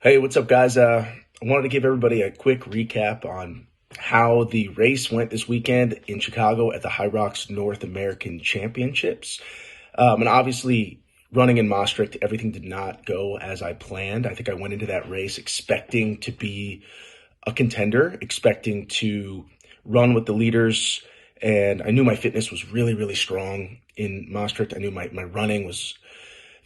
Hey, what's up, guys? I wanted to give everybody a quick recap on how the race went this weekend in Chicago at the HYROX North American Championships. And obviously, running in Maastricht, everything did not go as I planned. I think I went into that race expecting to be a contender, expecting to run with the leaders, and I knew my fitness was really, really strong in Maastricht. I knew my running was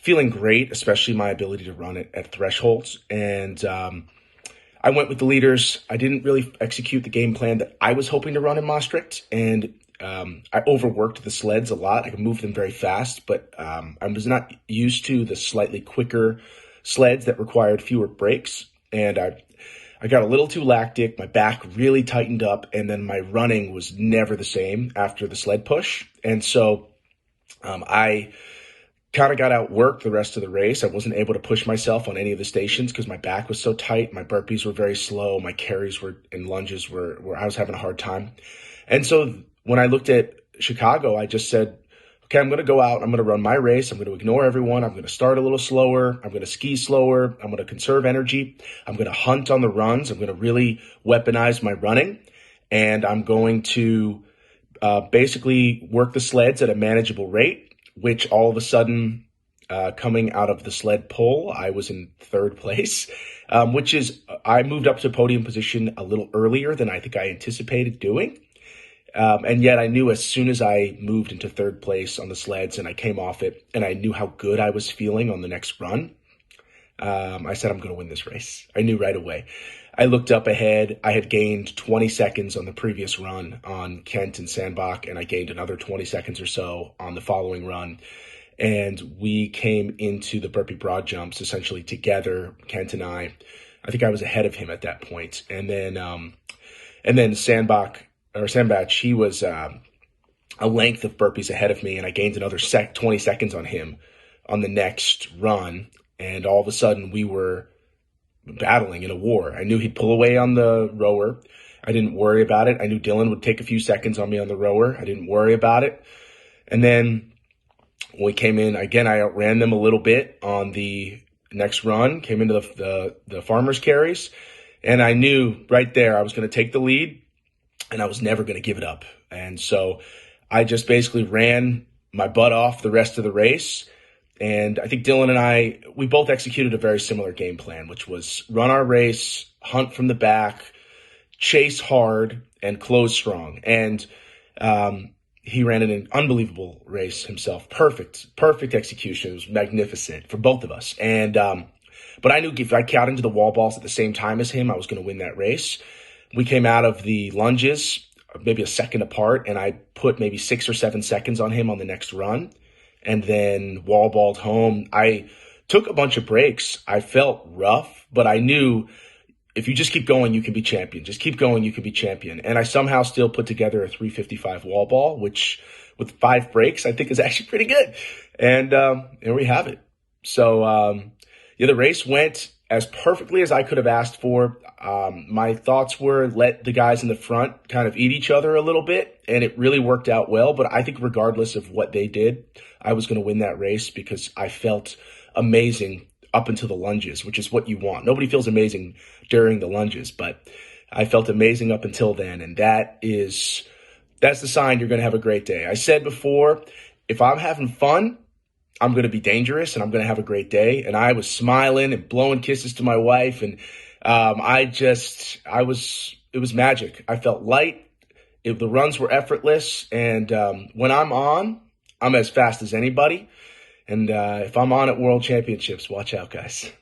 feeling great, especially my ability to run it at thresholds. And I went with the leaders. I didn't really execute the game plan that I was hoping to run in Maastricht. And I overworked the sleds a lot. I could move them very fast, but I was not used to the slightly quicker sleds that required fewer brakes. And I got a little too lactic. My back really tightened up. And then my running was never the same after the sled push. And so I kind of got outworked the rest of the race. I wasn't able to push myself on any of the stations because my back was so tight. My burpees were very slow. My carries and lunges were I was having a hard time. And so when I looked at Chicago, I just said, okay, I'm going to go out. I'm going to run my race. I'm going to ignore everyone. I'm going to start a little slower. I'm going to ski slower. I'm going to conserve energy. I'm going to hunt on the runs. I'm going to really weaponize my running. And I'm going to basically work the sleds at a manageable rate, which all of a sudden, coming out of the sled pull, I was in third place, which is, I moved up to podium position a little earlier than I think I anticipated doing. And yet I knew as soon as I moved into third place on the sleds and I came off it and I knew how good I was feeling on the next run, I said, I'm going to win this race. I knew right away. I looked up ahead. I had gained 20 seconds on the previous run on Kent and Sandbach, and I gained another 20 seconds or so on the following run. And we came into the burpee broad jumps essentially together, Kent and I. I think I was ahead of him at that point. And then Sandbach, he was a length of burpees ahead of me, and I gained another 20 seconds on him on the next run. And all of a sudden, we were battling in a war. I knew he'd pull away on the rower. I didn't worry about it. I knew Dylan would take a few seconds on me on the rower. I didn't worry about it. And then when we came in, again, I outran them a little bit on the next run, came into the farmer's carries, and I knew right there I was going to take the lead, and I was never going to give it up. And so I just basically ran my butt off the rest of the race. And I think Dylan and we both executed a very similar game plan, which was run our race, hunt from the back, chase hard, and close strong. And he ran an unbelievable race himself. Perfect execution. It was magnificent for both of us. And but I knew if I got into the wall balls at the same time as him, I was going to win that race. We came out of the lunges maybe a second apart, and I put maybe 6 or 7 seconds on him on the next run. And then wall balled home. I took a bunch of breaks. I felt rough, but I knew if you just keep going, you can be champion. Just keep going, you can be champion. And I somehow still put together a 3:55 wall ball, which with 5 breaks, I think is actually pretty good. And there we have it. So the race went as perfectly as I could have asked for. My thoughts were let the guys in the front kind of eat each other a little bit, and it really worked out well. But I think regardless of what they did, I was going to win that race because I felt amazing up until the lunges, which is what you want. Nobody feels amazing during the lunges, but I felt amazing up until then. And that's the sign you're going to have a great day. I said before, if I'm having fun, I'm going to be dangerous and I'm going to have a great day. And I was smiling and blowing kisses to my wife. And it was magic. I felt light. The runs were effortless. And when I'm on, I'm as fast as anybody. And if I'm on at World Championships, watch out, guys.